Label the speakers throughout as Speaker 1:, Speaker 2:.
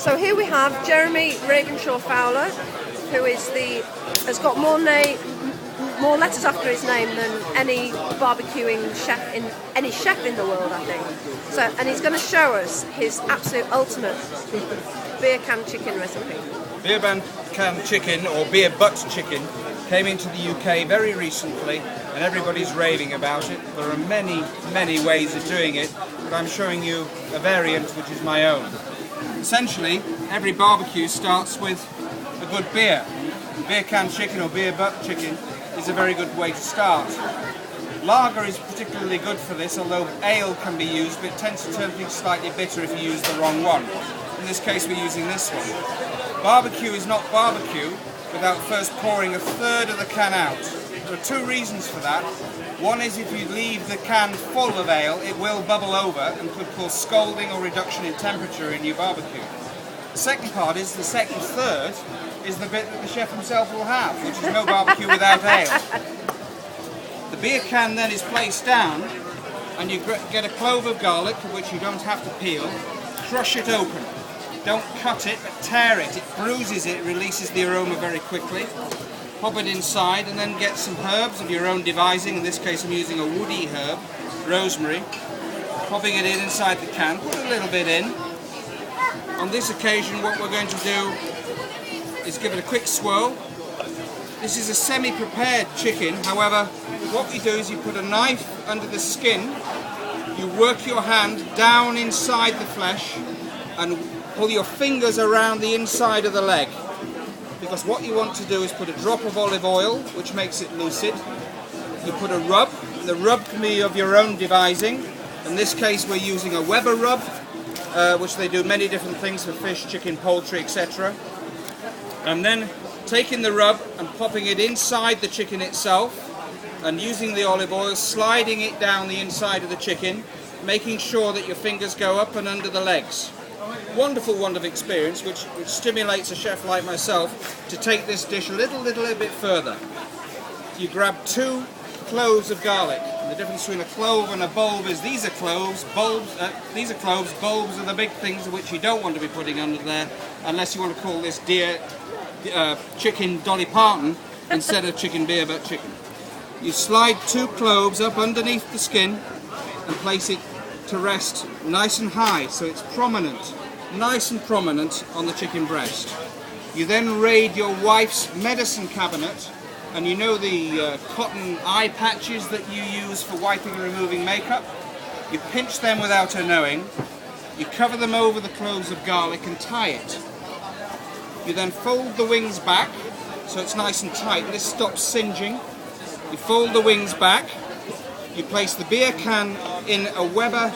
Speaker 1: So here we have Jeremy Ravenshaw Fowler, who has got more letters after his name than any barbecuing chef in the world, I think. So, and he's going to show us his absolute ultimate beer can chicken recipe.
Speaker 2: Beer can chicken, or beer butt chicken, came into the UK very recently, and everybody's raving about it. There are many, many ways of doing it, but I'm showing you a variant which is my own. Essentially, every barbecue starts with a good beer. Beer can chicken or beer butt chicken is a very good way to start. Lager is particularly good for this, although ale can be used, but it tends to turn things slightly bitter if you use the wrong one. In this case, we're using this one. Barbecue is not barbecue without first pouring a third of the can out. There are two reasons for that. One is if you leave the can full of ale, it will bubble over and could cause scalding or reduction in temperature in your barbecue. The second part is, the second third is the bit that the chef himself will have, which is no barbecue without ale. The beer can then is placed down, and you get a clove of garlic, which you don't have to peel. Crush it open. Don't cut it, but tear it. It bruises it, releases the aroma very quickly. Pop it inside, and then get some herbs of your own devising. In this case, I'm using a woody herb, rosemary. Popping it inside the can. Put a little bit in. On this occasion, what we're going to do is give it a quick swirl. This is a semi-prepared chicken. However, what we do is you put a knife under the skin. You work your hand down inside the flesh and pull your fingers around the inside of the leg. Because what you want to do is put a drop of olive oil, which makes it lucid. You put a rub. The rub can be of your own devising. In this case, we're using a Weber rub, which they do many different things for fish, chicken, poultry, etc. And then taking the rub and popping it inside the chicken itself, and using the olive oil, sliding it down the inside of the chicken, making sure that your fingers go up and under the legs. Wonderful, wonderful experience, which stimulates a chef like myself to take this dish a little bit further. You grab 2 cloves of garlic. And the difference between a clove and a bulb is these are cloves, bulbs are the big things which you don't want to be putting under there, unless you want to call this chicken Dolly Parton instead of chicken beer butt chicken. You slide 2 cloves up underneath the skin and place it to rest nice and high, so it's prominent, nice and prominent on the chicken breast. You then raid your wife's medicine cabinet, and you know the cotton eye patches that you use for wiping and removing makeup? You pinch them without her knowing, you cover them over the cloves of garlic and tie it. You then fold the wings back so it's nice and tight. This stops singeing. You fold the wings back. You place the beer can in a Weber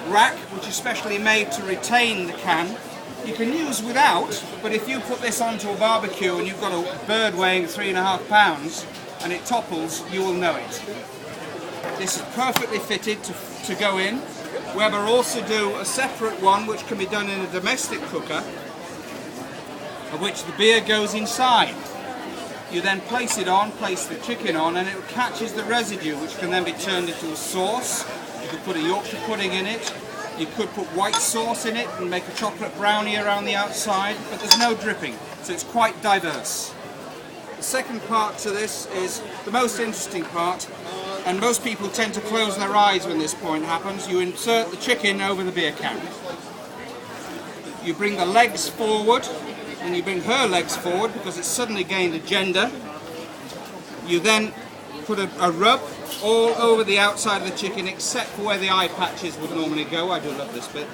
Speaker 2: rack, which is specially made to retain the can. You can use without, but if you put this onto a barbecue and you've got a bird weighing 3.5 pounds and it topples, you will know it. This is perfectly fitted to go in. Weber also do a separate one which can be done in a domestic cooker, of which the beer goes inside. You then place it on, place the chicken on, and it catches the residue, which can then be turned into a sauce. You could put a Yorkshire pudding in it. You could put white sauce in it and make a chocolate brownie around the outside, but there's no dripping, so it's quite diverse. The second part to this is the most interesting part, and most people tend to close their eyes when this point happens. You insert the chicken over the beer can. You bring the legs forward, and you bring her legs forward because it's suddenly gained a gender. You then put a rub all over the outside of the chicken except for where the eye patches would normally go. I do love this bit.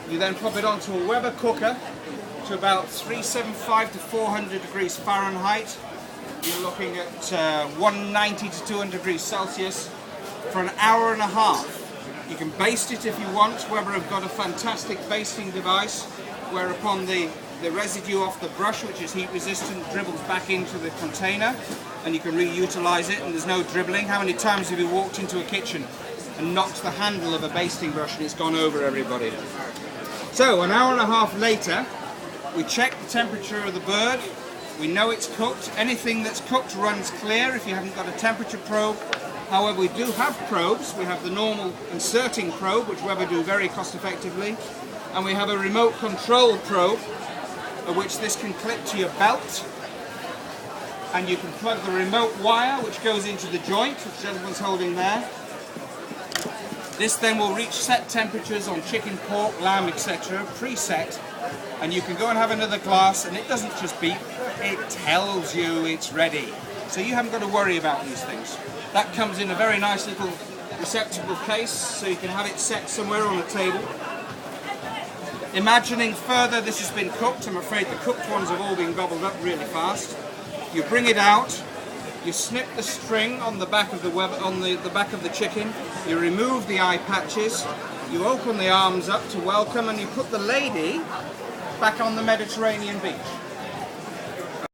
Speaker 2: You then pop it onto a Weber cooker to about 375 to 400 degrees Fahrenheit. You're looking at 190 to 200 degrees Celsius for an hour and a half. You can baste it if you want. Weber have got a fantastic basting device whereupon the residue off the brush, which is heat resistant, dribbles back into the container and you can reutilize it and there's no dribbling. How many times have you walked into a kitchen and knocked the handle of a basting brush and it's gone over everybody? So an hour and a half later, we check the temperature of the bird. We know it's cooked. Anything that's cooked runs clear if you haven't got a temperature probe. However, we do have probes. We have the normal inserting probe, which Weber do very cost effectively. And we have a remote control probe, which this can clip to your belt. And you can plug the remote wire, which goes into the joint, which the gentleman's holding there. This then will reach set temperatures on chicken, pork, lamb, etc., preset. And you can go and have another glass, and it doesn't just beep, it tells you it's ready. So you haven't got to worry about these things. That comes in a very nice little receptacle case, so you can have it set somewhere on a table. Imagining further this has been cooked, I'm afraid the cooked ones have all been gobbled up really fast. You bring it out, you snip the string on the back of the back of the chicken, you remove the eye patches, you open the arms up to welcome, and you put the lady back on the Mediterranean beach.